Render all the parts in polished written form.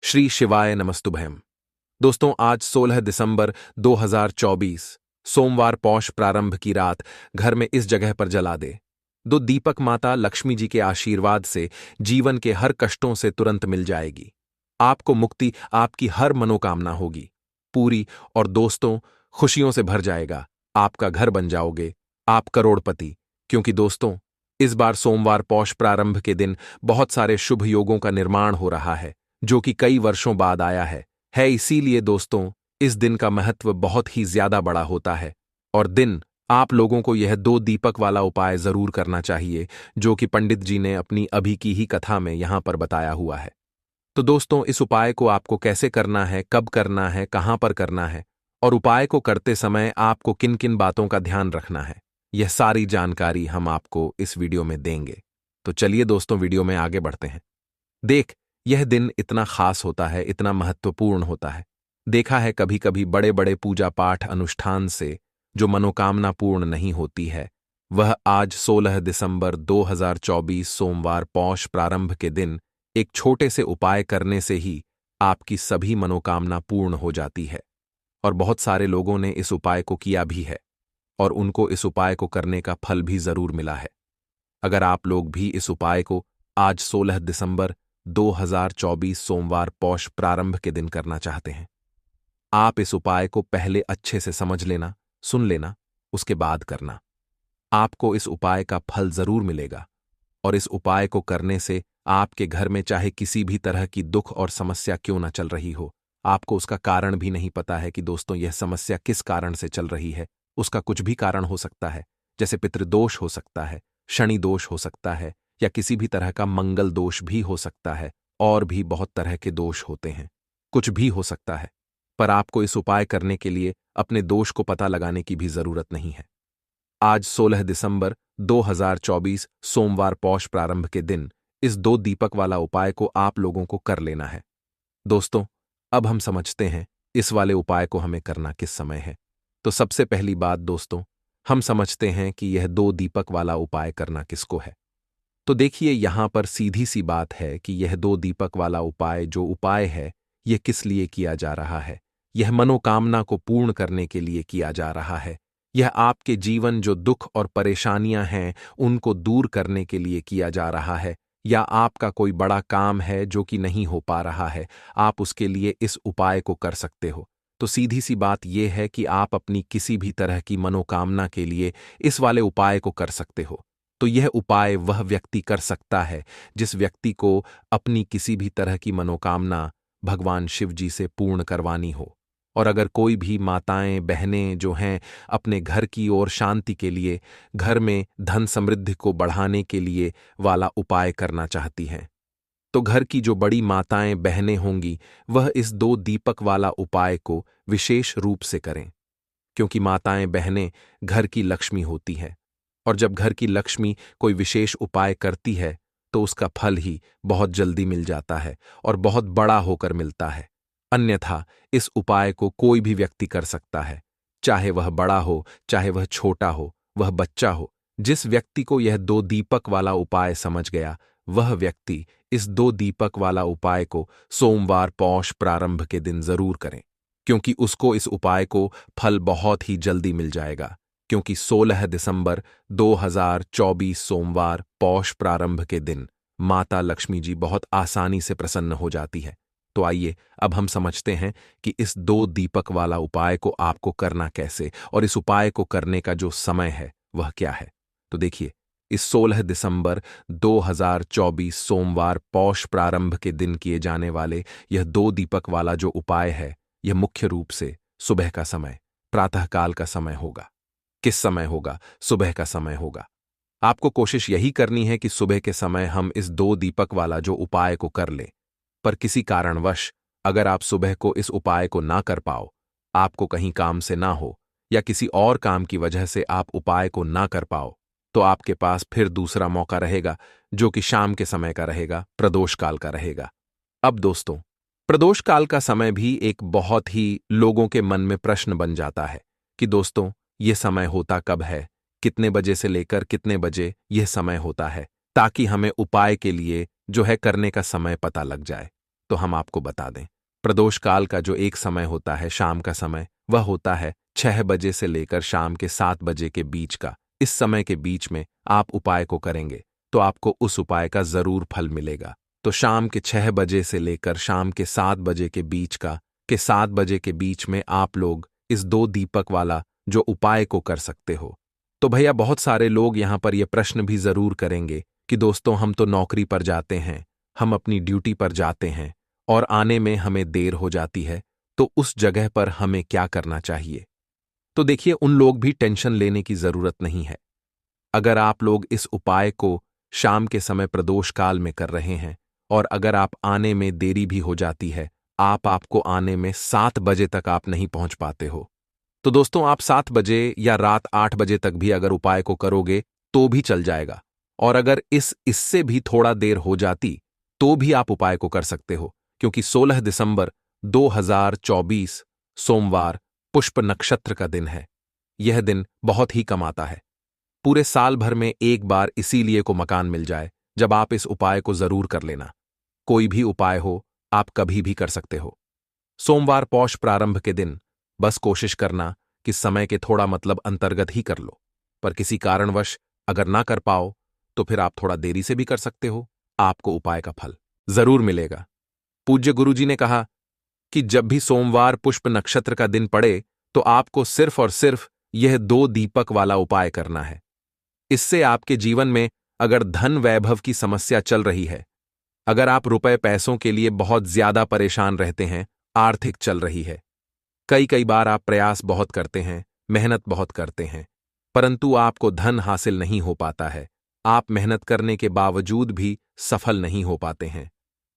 श्री शिवाय नमस्तुभ्यम। दोस्तों, आज 16 दिसंबर 2024 सोमवार पौष प्रारंभ की रात घर में इस जगह पर जला दे। दो दीपक माता लक्ष्मी जी के आशीर्वाद से जीवन के हर कष्टों से तुरंत मिल जाएगी। आपको मुक्ति, आपकी हर मनोकामना होगी पूरी, और दोस्तों, खुशियों से भर जाएगा। आपका घर बन जाओगे, आप करोड़पति। क्योंकि दोस्तों, इस बार सोमवार पौष प्रारंभ के दिन बहुत सारे शुभ योगों का निर्माण हो रहा है, जो कि कई वर्षों बाद आया है। इसीलिए दोस्तों, इस दिन का महत्व बहुत ही ज्यादा बड़ा होता है। और दिन आप लोगों को यह दो दीपक वाला उपाय जरूर करना चाहिए, जो कि पंडित जी ने अपनी अभी की ही कथा में यहां पर बताया हुआ है। तो दोस्तों, इस उपाय को आपको कैसे करना है, कब करना है, कहां पर करना है, और उपाय को करते समय आपको किन किन बातों का ध्यान रखना है, यह सारी जानकारी हम आपको इस वीडियो में देंगे। तो चलिए दोस्तों, वीडियो में आगे बढ़ते हैं। यह दिन इतना खास होता है, इतना महत्वपूर्ण होता है। देखा है कभी कभी बड़े बड़े पूजा पाठ अनुष्ठान से जो मनोकामना पूर्ण नहीं होती है, वह आज 16 दिसंबर 2024 सोमवार पौष प्रारंभ के दिन एक छोटे से उपाय करने से ही आपकी सभी मनोकामना पूर्ण हो जाती है। और बहुत सारे लोगों ने इस उपाय को किया भी है, और उनको इस उपाय को करने का फल भी जरूर मिला है। अगर आप लोग भी इस उपाय को आज 16 दिसंबर 2024 सोमवार पौष प्रारंभ के दिन करना चाहते हैं, आप इस उपाय को पहले अच्छे से समझ लेना, सुन लेना, उसके बाद करना। आपको इस उपाय का फल जरूर मिलेगा, और इस उपाय को करने से आपके घर में चाहे किसी भी तरह की दुख और समस्या क्यों ना चल रही हो, आपको उसका कारण भी नहीं पता है कि दोस्तों यह समस्या किस कारण से चल रही है। उसका कुछ भी कारण हो सकता है, जैसे पितृदोष हो सकता है, शनि दोष हो सकता है, या किसी भी तरह का मंगल दोष भी हो सकता है, और भी बहुत तरह के दोष होते हैं। कुछ भी हो सकता है, पर आपको इस उपाय करने के लिए अपने दोष को पता लगाने की भी जरूरत नहीं है। आज 16 दिसंबर 2024 सोमवार पौष प्रारंभ के दिन इस दो दीपक वाला उपाय को आप लोगों को कर लेना है। दोस्तों, अब हम समझते हैं इस वाले उपाय को हमें करना किस समय है। तो सबसे पहली बात दोस्तों, हम समझते हैं कि यह दो दीपक वाला उपाय करना किसको है। तो देखिए, यहां पर सीधी सी बात है कि यह दो दीपक वाला उपाय जो उपाय है, यह किस लिए किया जा रहा है। यह मनोकामना को पूर्ण करने के लिए किया जा रहा है। यह आपके जीवन जो दुख और परेशानियां हैं, उनको दूर करने के लिए किया जा रहा है। या आपका कोई बड़ा काम है जो कि नहीं हो पा रहा है, आप उसके लिए इस उपाय को कर सकते हो। तो सीधी सी बात यह है कि आप अपनी किसी भी तरह की मनोकामना के लिए इस वाले उपाय को कर सकते हो। तो यह उपाय वह व्यक्ति कर सकता है जिस व्यक्ति को अपनी किसी भी तरह की मनोकामना भगवान शिव जी से पूर्ण करवानी हो। और अगर कोई भी माताएं बहनें जो हैं अपने घर की ओर शांति के लिए, घर में धन समृद्धि को बढ़ाने के लिए वाला उपाय करना चाहती हैं, तो घर की जो बड़ी माताएं बहनें होंगी, वह इस दो दीपक वाला उपाय को विशेष रूप से करें। क्योंकि माताएं बहनें घर की लक्ष्मी होती हैं, और जब घर की लक्ष्मी कोई विशेष उपाय करती है तो उसका फल ही बहुत जल्दी मिल जाता है, और बहुत बड़ा होकर मिलता है। अन्यथा इस उपाय को कोई भी व्यक्ति कर सकता है, चाहे वह बड़ा हो, चाहे वह छोटा हो, वह बच्चा हो। जिस व्यक्ति को यह दो दीपक वाला उपाय समझ गया, वह व्यक्ति इस दो दीपक वाला उपाय को सोमवार पौष प्रारंभ के दिन जरूर करें, क्योंकि उसको इस उपाय को फल बहुत ही जल्दी मिल जाएगा। क्योंकि 16 दिसंबर 2024 सोमवार पौष प्रारंभ के दिन माता लक्ष्मी जी बहुत आसानी से प्रसन्न हो जाती है। तो आइए अब हम समझते हैं कि इस दो दीपक वाला उपाय को आपको करना कैसे, और इस उपाय को करने का जो समय है वह क्या है। तो देखिए, इस 16 दिसंबर 2024 सोमवार पौष प्रारंभ के दिन किए जाने वाले यह दो दीपक वाला जो उपाय है, यह मुख्य रूप से सुबह का समय, प्रातःकाल का समय होगा। किस समय होगा? सुबह का समय होगा। आपको कोशिश यही करनी है कि सुबह के समय हम इस दो दीपक वाला जो उपाय को कर लें। पर किसी कारणवश अगर आप सुबह को इस उपाय को ना कर पाओ, आपको कहीं काम से ना हो, या किसी और काम की वजह से आप उपाय को ना कर पाओ, तो आपके पास फिर दूसरा मौका रहेगा, जो कि शाम के समय का रहेगा, प्रदोष काल का रहेगा। अब दोस्तों, प्रदोष काल का समय भी एक बहुत ही लोगों के मन में प्रश्न बन जाता है कि दोस्तों, यह समय होता कब है, कितने बजे से लेकर कितने बजे यह समय होता है, ताकि हमें उपाय के लिए जो है करने का समय पता लग जाए। तो हम आपको बता दें। प्रदोष काल का जो एक समय होता है, शाम का समय, वह होता है 6 बजे से लेकर शाम के 7 बजे के बीच का। इस समय के बीच में आप उपाय को करेंगे तो आपको उस उपाय का जरूर फल मिलेगा। तो शाम के 6 बजे से लेकर शाम के 7 बजे के बीच का, के 7 बजे के बीच में आप लोग इस 2 दीपक वाला जो उपाय को कर सकते हो। तो भैया बहुत सारे लोग यहाँ पर यह प्रश्न भी जरूर करेंगे कि दोस्तों हम तो नौकरी पर जाते हैं, हम अपनी ड्यूटी पर जाते हैं और आने में हमें देर हो जाती है, तो उस जगह पर हमें क्या करना चाहिए? तो देखिए, उन लोग भी टेंशन लेने की जरूरत नहीं है। अगर आप लोग इस उपाय को शाम के समय प्रदोष काल में कर रहे हैं और अगर आप आने में देरी भी हो जाती है, आपको आने में 7 बजे तक आप नहीं पहुंच पाते हो, तो दोस्तों आप 7 बजे या रात 8 बजे तक भी अगर उपाय को करोगे तो भी चल जाएगा। और अगर इससे भी थोड़ा देर हो जाती तो भी आप उपाय को कर सकते हो, क्योंकि 16 दिसंबर 2024 सोमवार पुष्प नक्षत्र का दिन है। यह दिन बहुत ही कम आता है। पूरे साल भर में एक बार इसीलिए को मकान मिल जाए जब आप इस उपाय को जरूर कर लेना। कोई भी उपाय हो, आप कभी भी कर सकते हो। सोमवार पौष प्रारंभ के दिन बस कोशिश करना कि समय के थोड़ा मतलब अंतर्गत ही कर लो, पर किसी कारणवश अगर ना कर पाओ तो फिर आप थोड़ा देरी से भी कर सकते हो, आपको उपाय का फल जरूर मिलेगा। पूज्य गुरुजी ने कहा कि जब भी सोमवार पुष्प नक्षत्र का दिन पड़े तो आपको सिर्फ और सिर्फ यह 2 दीपक वाला उपाय करना है। इससे आपके जीवन में अगर धन वैभव की समस्या चल रही है, अगर आप रुपए पैसों के लिए बहुत ज्यादा परेशान रहते हैं, आर्थिक चल रही है, कई बार आप प्रयास बहुत करते हैं, मेहनत बहुत करते हैं, परंतु आपको धन हासिल नहीं हो पाता है, आप मेहनत करने के बावजूद भी सफल नहीं हो पाते हैं,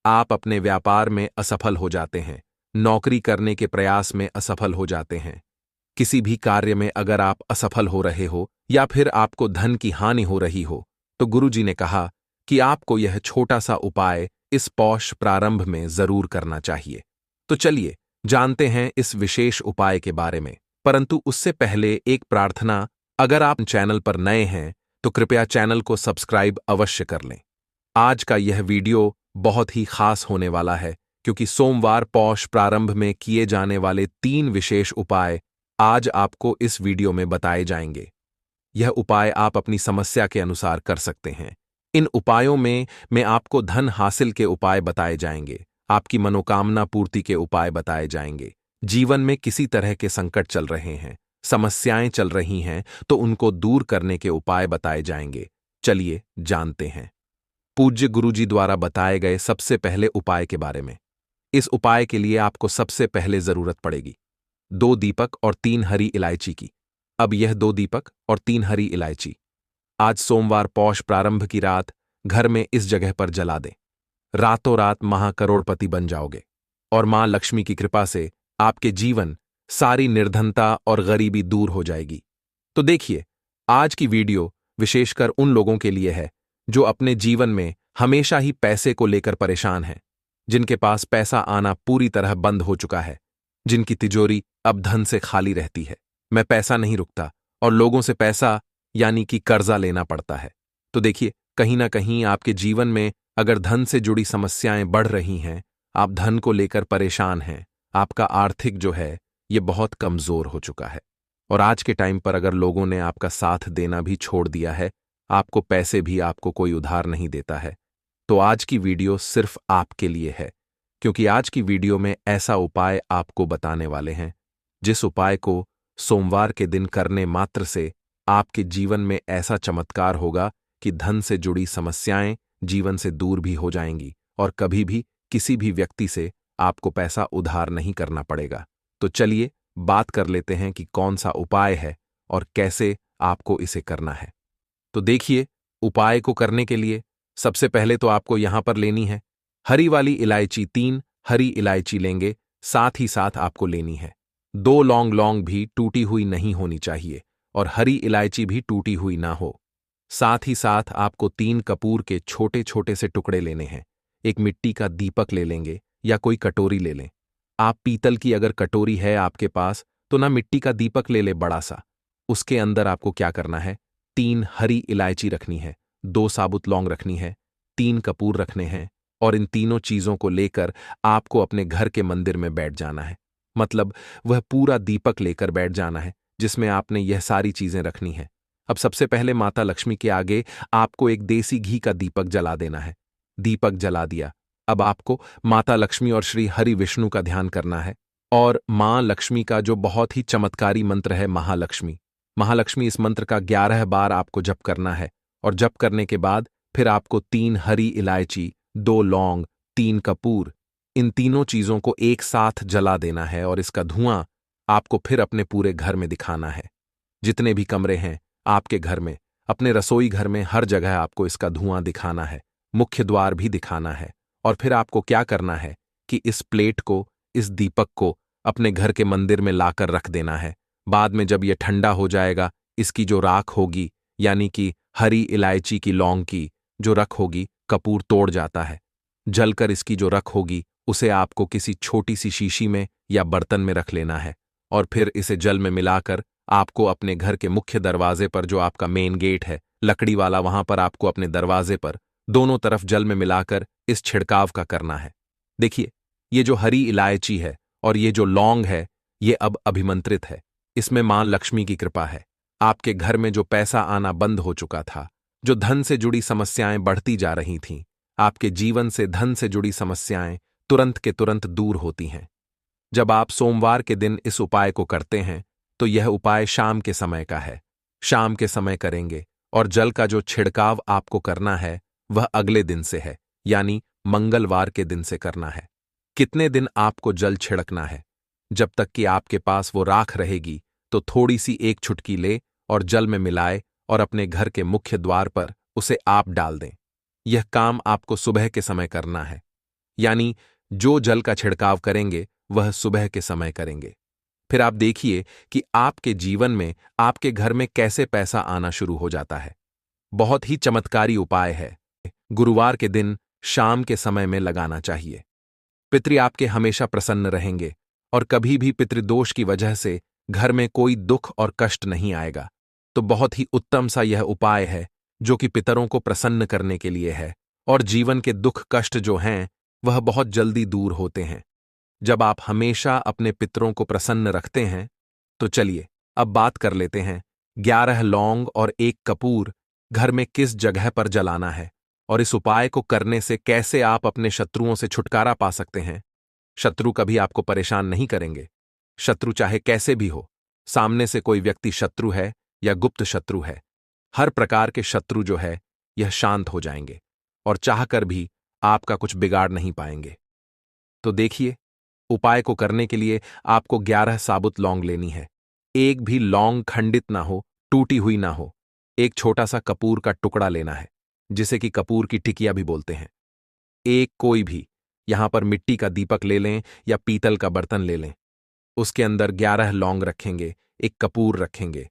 आप अपने व्यापार में असफल हो जाते हैं, नौकरी करने के प्रयास में असफल हो जाते हैं, किसी भी कार्य में अगर आप असफल हो रहे हो या फिर आपको धन की हानि हो रही हो, तो गुरुजी ने कहा कि आपको यह छोटा सा उपाय इस पौष प्रारंभ में जरूर करना चाहिए। तो चलिए जानते हैं इस विशेष उपाय के बारे में, परंतु उससे पहले एक प्रार्थना, अगर आप चैनल पर नए हैं तो कृपया चैनल को सब्सक्राइब अवश्य कर लें। आज का यह वीडियो बहुत ही खास होने वाला है, क्योंकि सोमवार पौष प्रारंभ में किए जाने वाले 3 विशेष उपाय आज आपको इस वीडियो में बताए जाएंगे। यह उपाय आप अपनी समस्या के अनुसार कर सकते हैं। इन उपायों में मैं आपको धन हासिल के उपाय बताए जाएंगे, आपकी मनोकामना पूर्ति के उपाय बताए जाएंगे। जीवन में किसी तरह के संकट चल रहे हैं, समस्याएं चल रही हैं, तो उनको दूर करने के उपाय बताए जाएंगे। चलिए जानते हैं पूज्य गुरुजी द्वारा बताए गए सबसे पहले उपाय के बारे में। इस उपाय के लिए आपको सबसे पहले जरूरत पड़ेगी 2 दीपक और 3 हरी इलायची की। अब यह 2 दीपक और 3 हरी इलायची आज सोमवार पौष प्रारंभ की रात घर में इस जगह पर जला दें। रातों रात महाकरोड़पति बन जाओगे और मां लक्ष्मी की कृपा से आपके जीवन सारी निर्धनता और गरीबी दूर हो जाएगी। तो देखिए, आज की वीडियो विशेषकर उन लोगों के लिए है जो अपने जीवन में हमेशा ही पैसे को लेकर परेशान हैं, जिनके पास पैसा आना पूरी तरह बंद हो चुका है, जिनकी तिजोरी अब धन से खाली रहती है। मैं पैसा नहीं रुकता और लोगों से पैसा यानी कि कर्जा लेना पड़ता है। तो देखिए, कहीं ना कहीं आपके जीवन में अगर धन से जुड़ी समस्याएं बढ़ रही हैं, आप धन को लेकर परेशान हैं, आपका आर्थिक जो है ये बहुत कमजोर हो चुका है और आज के टाइम पर अगर लोगों ने आपका साथ देना भी छोड़ दिया है, आपको पैसे भी आपको कोई उधार नहीं देता है, तो आज की वीडियो सिर्फ आपके लिए है, क्योंकि आज की वीडियो में ऐसा उपाय आपको बताने वाले हैं जिस उपाय को सोमवार के दिन करने मात्र से आपके जीवन में ऐसा चमत्कार होगा कि धन से जुड़ी समस्याएं जीवन से दूर भी हो जाएंगी और कभी भी किसी भी व्यक्ति से आपको पैसा उधार नहीं करना पड़ेगा। तो चलिए बात कर लेते हैं कि कौन सा उपाय है और कैसे आपको इसे करना है। तो देखिए, उपाय को करने के लिए सबसे पहले तो आपको यहां पर लेनी है हरी वाली इलायची। 3 हरी इलायची लेंगे, साथ ही साथ आपको लेनी है 2 लौंग भी टूटी हुई नहीं होनी चाहिए और हरी इलायची भी टूटी हुई ना हो। साथ ही साथ आपको 3 कपूर के छोटे छोटे से टुकड़े लेने हैं। एक मिट्टी का दीपक ले लेंगे या कोई कटोरी ले लें। आप पीतल की अगर कटोरी है आपके पास तो ना मिट्टी का दीपक ले ले बड़ा सा। उसके अंदर आपको क्या करना है, 3 हरी इलायची रखनी है, 2 साबुत लौंग रखनी है, 3 कपूर रखने हैं और इन तीनों चीजों को लेकर आपको अपने घर के मंदिर में बैठ जाना है। मतलब वह पूरा दीपक लेकर बैठ जाना है जिसमें आपने यह सारी चीजें रखनी है। अब सबसे पहले माता लक्ष्मी के आगे आपको एक देसी घी का दीपक जला देना है। दीपक जला दिया। अब आपको माता लक्ष्मी और श्री हरि विष्णु का ध्यान करना है और मां लक्ष्मी का जो बहुत ही चमत्कारी मंत्र है महालक्ष्मी। महालक्ष्मी इस मंत्र का 11 बार आपको जप करना है और जप करने के बाद फिर आपको 3 हरी इलायची, 2 लौंग, 3 कपूर, इन तीनों चीजों को एक साथ जला देना है और इसका धुआं आपको फिर अपने पूरे घर में दिखाना है। जितने भी कमरे हैं आपके घर में, अपने रसोई घर में, हर जगह आपको इसका धुआं दिखाना है। मुख्य द्वार भी दिखाना है। और फिर आपको क्या करना है कि इस प्लेट को, इस दीपक को अपने घर के मंदिर में लाकर रख देना है। बाद में जब यह ठंडा हो जाएगा, इसकी जो राख होगी, यानी कि हरी इलायची की, लौंग की जो रख होगी, कपूर तोड़ जाता है, जलकर इसकी जो रख होगी उसे आपको किसी छोटी सी शीशी में या बर्तन में रख लेना है और फिर इसे जल में मिलाकर आपको अपने घर के मुख्य दरवाजे पर, जो आपका मेन गेट है लकड़ी वाला, वहां पर आपको अपने दरवाजे पर दोनों तरफ जल में मिलाकर इस छिड़काव का करना है। देखिए, ये जो हरी इलायची है और ये जो लौंग है, ये अब अभिमंत्रित है। इसमें मां लक्ष्मी की कृपा है। आपके घर में जो पैसा आना बंद हो चुका था, जो धन से जुड़ी समस्याएं बढ़ती जा रही थीं, आपके जीवन से धन से जुड़ी समस्याएं तुरंत के तुरंत दूर होती हैं। जब आप सोमवार के दिन इस उपाय को करते हैं तो यह उपाय शाम के समय का है। शाम के समय करेंगे और जल का जो छिड़काव आपको करना है वह अगले दिन से है, यानी मंगलवार के दिन से करना है। कितने दिन आपको जल छिड़कना है? जब तक कि आपके पास वो राख रहेगी तो थोड़ी सी एक चुटकी ले और जल में मिलाए और अपने घर के मुख्य द्वार पर उसे आप डाल दें। यह काम आपको सुबह के समय करना है, यानी जो जल का छिड़काव करेंगे वह सुबह के समय करेंगे। फिर आप देखिए कि आपके जीवन में, आपके घर में कैसे पैसा आना शुरू हो जाता है। बहुत ही चमत्कारी उपाय है। गुरुवार के दिन शाम के समय में लगाना चाहिए। पितृ आपके हमेशा प्रसन्न रहेंगे और कभी भी पितृदोष की वजह से घर में कोई दुख और कष्ट नहीं आएगा। तो बहुत ही उत्तम सा यह उपाय है जो कि पितरों को प्रसन्न करने के लिए है और जीवन के दुख कष्ट जो हैं वह बहुत जल्दी दूर होते हैं जब आप हमेशा अपने पितरों को प्रसन्न रखते हैं। तो चलिए अब बात कर लेते हैं 11 लौंग और 1 कपूर घर में किस जगह पर जलाना है और इस उपाय को करने से कैसे आप अपने शत्रुओं से छुटकारा पा सकते हैं। शत्रु कभी आपको परेशान नहीं करेंगे। शत्रु चाहे कैसे भी हो, सामने से कोई व्यक्ति शत्रु है या गुप्त शत्रु है, हर प्रकार के शत्रु जो है यह शांत हो जाएंगे और चाहकर भी आपका कुछ बिगाड़ नहीं पाएंगे। तो देखिए, उपाय को करने के लिए आपको 11 साबुत लौंग लेनी है। एक भी लौंग खंडित ना हो, टूटी हुई ना हो। एक छोटा सा कपूर का टुकड़ा लेना है, जिसे कि कपूर की टिकिया भी बोलते हैं। एक कोई भी, यहां पर मिट्टी का दीपक ले लें या पीतल का बर्तन ले लें। उसके अंदर 11 लौंग रखेंगे, एक कपूर रखेंगे,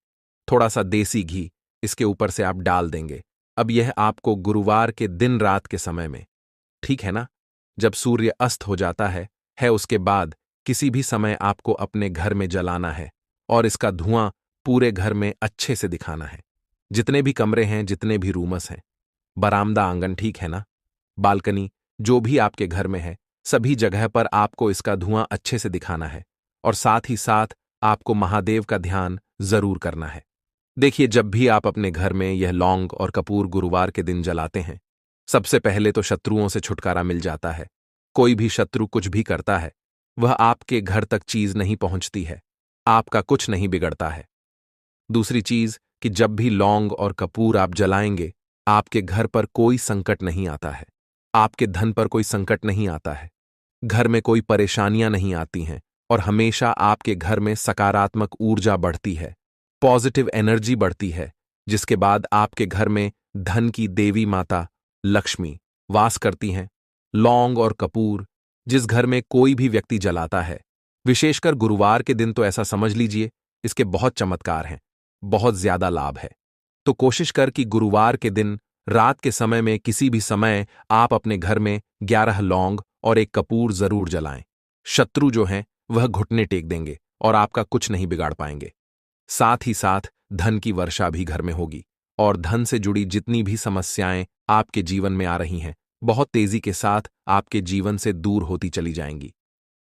थोड़ा सा देसी घी इसके ऊपर से आप डाल देंगे। अब यह आपको गुरुवार के दिन रात के समय में, ठीक है ना, जब सूर्य अस्त हो जाता है उसके बाद किसी भी समय आपको अपने घर में जलाना है और इसका धुआं पूरे घर में अच्छे से दिखाना है। जितने भी कमरे हैं, जितने भी रूमस हैं, बरामदा, आंगन, ठीक है ना, बालकनी, जो भी आपके घर में है, सभी जगह पर आपको इसका धुआं अच्छे से दिखाना है और साथ ही साथ आपको महादेव का ध्यान जरूर करना है। देखिए, जब भी आप अपने घर में यह लौंग और कपूर गुरुवार के दिन जलाते हैं, सबसे पहले तो शत्रुओं से छुटकारा मिल जाता है। कोई भी शत्रु कुछ भी करता है, वह आपके घर तक चीज नहीं पहुंचती है, आपका कुछ नहीं बिगड़ता है। दूसरी चीज कि जब भी लौंग और कपूर आप जलाएंगे, आपके घर पर कोई संकट नहीं आता है, आपके धन पर कोई संकट नहीं आता है, घर में कोई परेशानियां नहीं आती हैं और हमेशा आपके घर में सकारात्मक ऊर्जा बढ़ती है, पॉजिटिव एनर्जी बढ़ती है, जिसके बाद आपके घर में धन की देवी माता लक्ष्मी वास करती हैं। लौंग और कपूर जिस घर में कोई भी व्यक्ति जलाता है, विशेषकर गुरुवार के दिन, तो ऐसा समझ लीजिए इसके बहुत चमत्कार हैं, बहुत ज्यादा लाभ है। तो कोशिश कर कि गुरुवार के दिन रात के समय में किसी भी समय आप अपने घर में 11 लौंग और 1 कपूर जरूर जलाएं। शत्रु जो हैं वह घुटने टेक देंगे और आपका कुछ नहीं बिगाड़ पाएंगे। साथ ही साथ धन की वर्षा भी घर में होगी और धन से जुड़ी जितनी भी समस्याएं आपके जीवन में आ रही हैं बहुत तेजी के साथ आपके जीवन से दूर होती चली जाएंगी।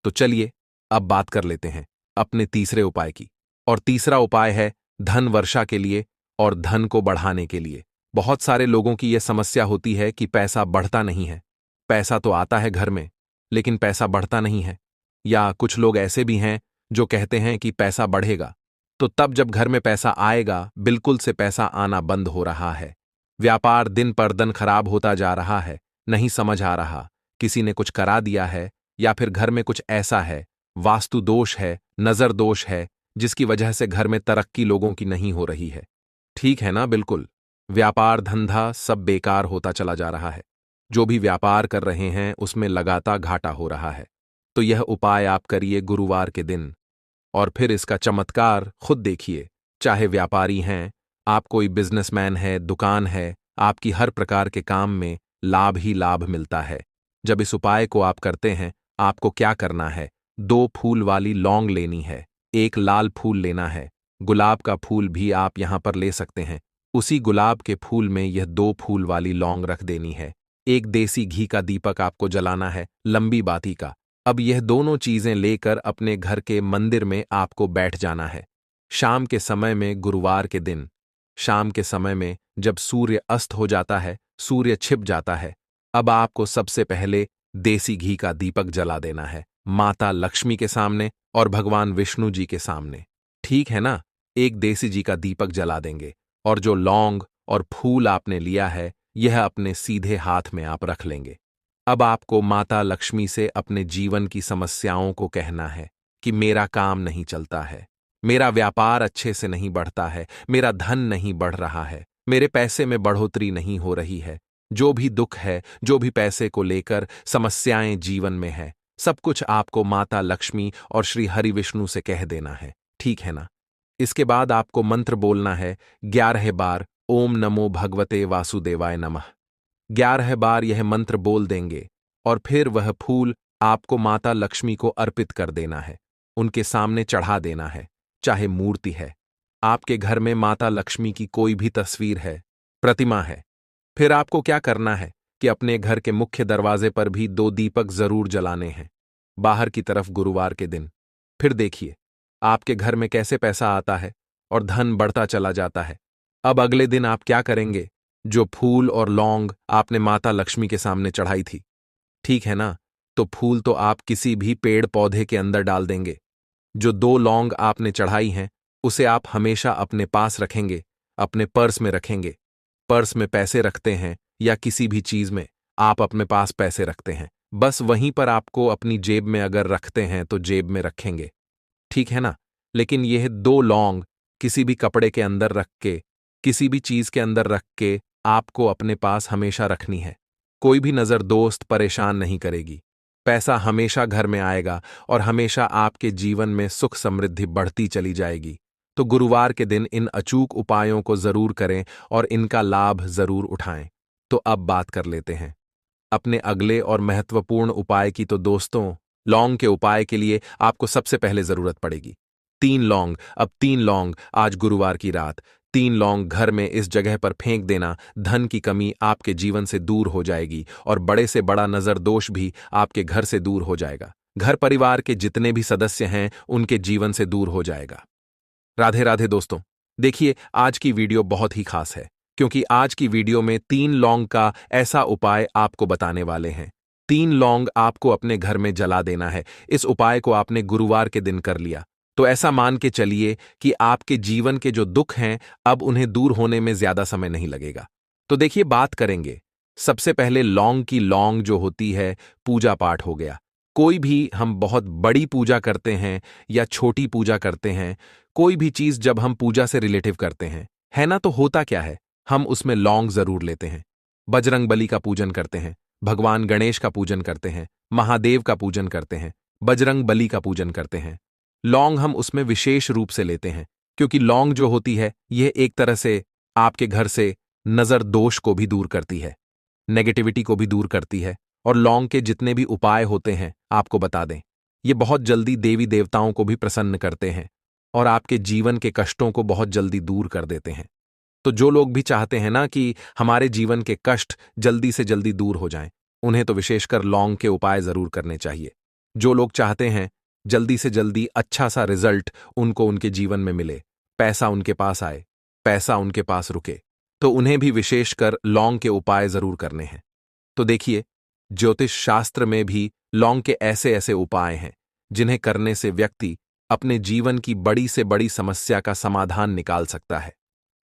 तो चलिए अब बात कर लेते हैं अपने तीसरे उपाय की। और तीसरा उपाय है धन वर्षा के लिए और धन को बढ़ाने के लिए। बहुत सारे लोगों की यह समस्या होती है कि पैसा बढ़ता नहीं है। पैसा तो आता है घर में, लेकिन पैसा बढ़ता नहीं है। या कुछ लोग ऐसे भी हैं जो कहते हैं कि पैसा बढ़ेगा, तो तब जब घर में पैसा आएगा, बिल्कुल से पैसा आना बंद हो रहा है। व्यापार दिन पर दिन खराब होता जा रहा है, नहीं समझ आ रहा, किसी ने कुछ करा दिया है या फिर घर में कुछ ऐसा है, वास्तु दोष है, नजर दोष है, जिसकी वजह से घर में तरक्की लोगों की नहीं हो रही है। ठीक है ना? बिल्कुल। व्यापार धंधा सब बेकार होता चला जा रहा है। जो भी व्यापार कर रहे हैं उसमें लगातार घाटा हो रहा है। तो यह उपाय आप करिए गुरुवार के दिन, और फिर इसका चमत्कार खुद देखिए। चाहे व्यापारी हैं, आप कोई बिजनेसमैन है, दुकान है, आपकी हर प्रकार के काम में लाभ ही लाभ मिलता है। जब इस उपाय को आप करते हैं, आपको क्या करना है? 2 फूल वाली लौंग लेनी है, एक लाल फूल लेना है, गुलाब का फूल भी आप यहां पर ले सकते हैं। उसी गुलाब के फूल में यह 2 फूल वाली लौंग रख देनी है। एक देसी घी का दीपक आपको जलाना है, लंबी बाती का। अब यह दोनों चीजें लेकर अपने घर के मंदिर में आपको बैठ जाना है। शाम के समय में, गुरुवार के दिन शाम के समय में जब सूर्य अस्त हो जाता है, सूर्य छिप जाता है, अब आपको सबसे पहले देसी घी का दीपक जला देना है, माता लक्ष्मी के सामने और भगवान विष्णु जी के सामने। ठीक है ना? एक देसी घी का दीपक जला देंगे और जो लौंग और फूल आपने लिया है, यह अपने सीधे हाथ में आप रख लेंगे। अब आपको माता लक्ष्मी से अपने जीवन की समस्याओं को कहना है कि मेरा काम नहीं चलता है, मेरा व्यापार अच्छे से नहीं बढ़ता है, मेरा धन नहीं बढ़ रहा है, मेरे पैसे में बढ़ोतरी नहीं हो रही है। जो भी दुख है, जो भी पैसे को लेकर समस्याएं जीवन में है, सब कुछ आपको माता लक्ष्मी और श्री हरि विष्णु से कह देना है। ठीक है ना? इसके बाद आपको मंत्र बोलना है 11 बार, ओम नमो भगवते वासुदेवाय नमः। 11 बार यह मंत्र बोल देंगे और फिर वह फूल आपको माता लक्ष्मी को अर्पित कर देना है, उनके सामने चढ़ा देना है। चाहे मूर्ति है, आपके घर में माता लक्ष्मी की कोई भी तस्वीर है, प्रतिमा है, फिर आपको क्या करना है कि अपने घर के मुख्य दरवाजे पर भी 2 दीपक जरूर जलाने हैं, बाहर की तरफ गुरुवार के दिन। फिर देखिए आपके घर में कैसे पैसा आता है और धन बढ़ता चला जाता है। अब अगले दिन आप क्या करेंगे? जो फूल और लौंग आपने माता लक्ष्मी के सामने चढ़ाई थी, ठीक है ना? तो फूल तो आप किसी भी पेड़ पौधे के अंदर डाल देंगे। जो 2 लौंग आपने चढ़ाई हैं, उसे आप हमेशा अपने पास रखेंगे, अपने पर्स में रखेंगे। पर्स में पैसे रखते हैं या किसी भी चीज में आप अपने पास पैसे रखते हैं, बस वहीं पर आपको अपनी जेब में अगर रखते हैं तो जेब में रखेंगे। ठीक है ना? लेकिन यह 2 लौंग किसी भी कपड़े के अंदर रख के, किसी भी चीज के अंदर रख के आपको अपने पास हमेशा रखनी है। कोई भी नजर दोस्त परेशान नहीं करेगी। पैसा हमेशा घर में आएगा और हमेशा आपके जीवन में सुख समृद्धि बढ़ती चली जाएगी। तो गुरुवार के दिन इन अचूक उपायों को जरूर करें और इनका लाभ जरूर उठाएं। तो अब बात कर लेते हैं अपने अगले और महत्वपूर्ण उपाय की। तो दोस्तों, लौंग के उपाय के लिए आपको सबसे पहले जरूरत पड़ेगी 3 लौंग। अब 3 लौंग आज गुरुवार की रात 3 लौंग घर में इस जगह पर फेंक देना। धन की कमी आपके जीवन से दूर हो जाएगी और बड़े से बड़ा नजर दोष भी आपके घर से दूर हो जाएगा। घर परिवार के जितने भी सदस्य हैं उनके जीवन से दूर हो जाएगा। राधे राधे दोस्तों। देखिए आज की वीडियो बहुत ही खास है, क्योंकि आज की वीडियो में 3 लौंग का ऐसा उपाय आपको बताने वाले हैं। 3 लौंग आपको अपने घर में जला देना है। इस उपाय को आपने गुरुवार के दिन कर लिया तो ऐसा मान के चलिए कि आपके जीवन के जो दुख हैं अब उन्हें दूर होने में ज्यादा समय नहीं लगेगा। तो देखिए बात करेंगे सबसे पहले लौंग की। लौंग जो होती है, पूजा पाठ हो गया। कोई भी हम बहुत बड़ी पूजा करते हैं या छोटी पूजा करते हैं, कोई भी चीज जब हम पूजा से रिलेटिव करते हैं, है ना, तो होता क्या है, हम उसमें लौंग जरूर लेते हैं। बजरंग बली का पूजन करते हैं, भगवान गणेश का पूजन करते हैं, महादेव का पूजन करते हैं, बजरंग बली का पूजन करते हैं। लौंग हम उसमें विशेष रूप से लेते हैं, क्योंकि लौंग जो होती है यह एक तरह से आपके घर से नजर दोष को भी दूर करती है, नेगेटिविटी को भी दूर करती है। और लौंग के जितने भी उपाय होते हैं आपको बता दें, ये बहुत जल्दी देवी देवताओं को भी प्रसन्न करते हैं और आपके जीवन के कष्टों को बहुत जल्दी दूर कर देते हैं। तो जो लोग भी चाहते हैं ना कि हमारे जीवन के कष्ट जल्दी से जल्दी दूर हो जाएं, उन्हें तो विशेषकर लौंग के उपाय जरूर करने चाहिए। जो लोग चाहते हैं जल्दी से जल्दी अच्छा सा रिजल्ट उनको उनके जीवन में मिले, पैसा उनके पास आए, पैसा उनके पास रुके, तो उन्हें भी विशेषकर लौंग के उपाय जरूर करने हैं। तो देखिए, ज्योतिष शास्त्र में भी लौंग के ऐसे ऐसे उपाय हैं जिन्हें करने से व्यक्ति अपने जीवन की बड़ी से बड़ी समस्या का समाधान निकाल सकता है।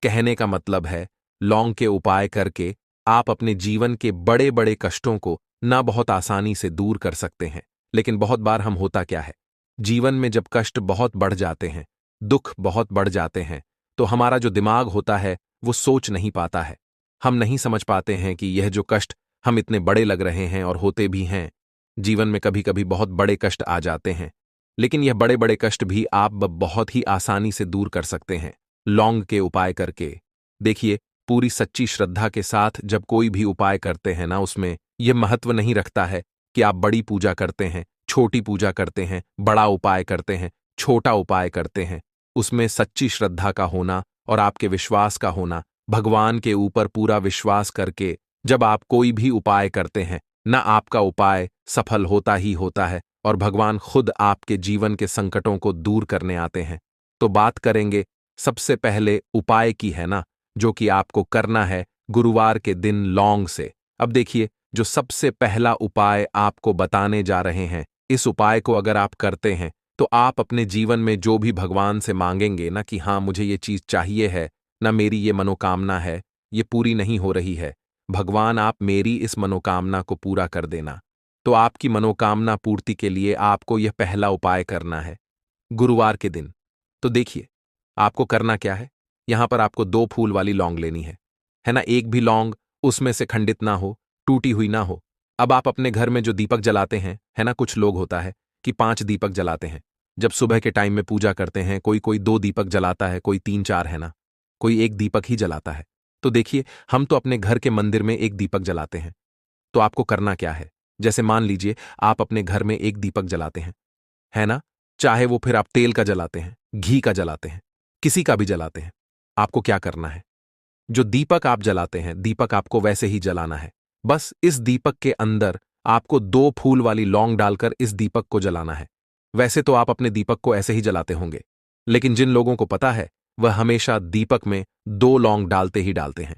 कहने का मतलब है, लौंग के उपाय करके आप अपने जीवन के बड़े बड़े कष्टों को ना बहुत आसानी से दूर कर सकते हैं। लेकिन बहुत बार हम होता क्या है, जीवन में जब कष्ट बहुत बढ़ जाते हैं, दुख बहुत बढ़ जाते हैं, तो हमारा जो दिमाग होता है वो सोच नहीं पाता है। हम नहीं समझ पाते हैं कि यह जो कष्ट हम इतने बड़े लग रहे हैं और होते भी हैं। जीवन में कभी कभी बहुत बड़े कष्ट आ जाते हैं, लेकिन यह बड़े बड़े कष्ट भी आप बहुत ही आसानी से दूर कर सकते हैं लौंग के उपाय करके। देखिए, पूरी सच्ची श्रद्धा के साथ जब कोई भी उपाय करते हैं ना, उसमें यह महत्व नहीं रखता है कि आप बड़ी पूजा करते हैं, छोटी पूजा करते हैं, बड़ा उपाय करते हैं, छोटा उपाय करते हैं। उसमें सच्ची श्रद्धा का होना और आपके विश्वास का होना, भगवान के ऊपर पूरा विश्वास करके जब आप कोई भी उपाय करते हैं ना, आपका उपाय सफल होता ही होता है और भगवान खुद आपके जीवन के संकटों को दूर करने आते हैं। तो बात करेंगे सबसे पहले उपाय की, है ना, जो कि आपको करना है गुरुवार के दिन लौंग से। अब देखिए, जो सबसे पहला उपाय आपको बताने जा रहे हैं, इस उपाय को अगर आप करते हैं तो आप अपने जीवन में जो भी भगवान से मांगेंगे ना कि हाँ मुझे ये चीज चाहिए है, ना मेरी ये मनोकामना है, ये पूरी नहीं हो रही है, भगवान आप मेरी इस मनोकामना को पूरा कर देना। तो आपकी मनोकामना पूर्ति के लिए आपको यह पहला उपाय करना है गुरुवार के दिन। तो देखिए, आपको करना क्या है, यहां पर आपको 2 फूल वाली लौंग लेनी है ना। एक भी लौंग उसमें से खंडित ना हो, टूटी हुई ना हो। अब आप अपने घर में जो दीपक जलाते हैं, है ना, कुछ लोग होता है कि 5 दीपक जलाते हैं। जब सुबह के टाइम में पूजा करते हैं, कोई कोई 2 दीपक जलाता है, कोई 3-4, है ना, कोई 1 दीपक ही जलाता है। तो देखिए, हम तो अपने घर के मंदिर में 1 दीपक जलाते हैं। तो आपको करना क्या है, जैसे मान लीजिए आप अपने घर में 1 दीपक जलाते हैं, है ना, चाहे वो फिर आप तेल का जलाते हैं, घी का जलाते हैं, किसी का भी जलाते हैं। आपको क्या करना है, जो दीपक आप जलाते हैं, दीपक आपको वैसे ही जलाना है। बस इस दीपक के अंदर आपको 2 फूल वाली लौंग डालकर इस दीपक को जलाना है। वैसे तो आप अपने दीपक को ऐसे ही जलाते होंगे, लेकिन जिन लोगों को पता है वह हमेशा दीपक में 2 लौंग डालते ही डालते हैं।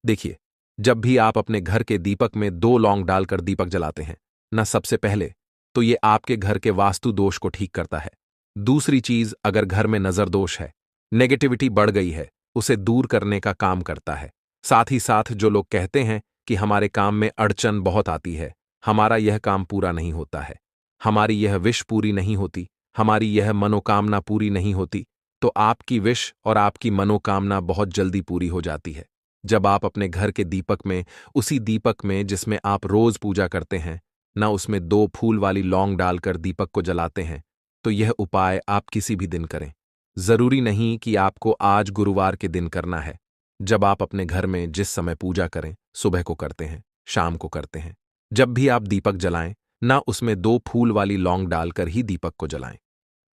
देखिए, जब भी आप अपने घर के दीपक में 2 लौंग डालकर दीपक जलाते हैं ना, सबसे पहले तो ये आपके घर के वास्तु दोष को ठीक करता है। दूसरी चीज, अगर घर में नजर दोष है, नेगेटिविटी बढ़ गई है, उसे दूर करने का काम करता है। साथ ही साथ जो लोग कहते हैं कि हमारे काम में अड़चन बहुत आती है, हमारा यह काम पूरा नहीं होता है, हमारी यह विश पूरी नहीं होती, हमारी यह मनोकामना पूरी नहीं होती, तो आपकी विश और आपकी मनोकामना बहुत जल्दी पूरी हो जाती है जब आप अपने घर के दीपक में, उसी दीपक में जिसमें आप रोज पूजा करते हैं ना, उसमें 2 फूल वाली लौंग डालकर दीपक को जलाते हैं। तो यह उपाय आप किसी भी दिन करें। जरूरी नहीं कि आपको आज गुरुवार के दिन करना है। जब आप अपने घर में जिस समय पूजा करें, सुबह को करते हैं, शाम को करते हैं, जब भी आप दीपक जलाएं ना, उसमें 2 फूल वाली लौंग डालकर ही दीपक को जलाएं।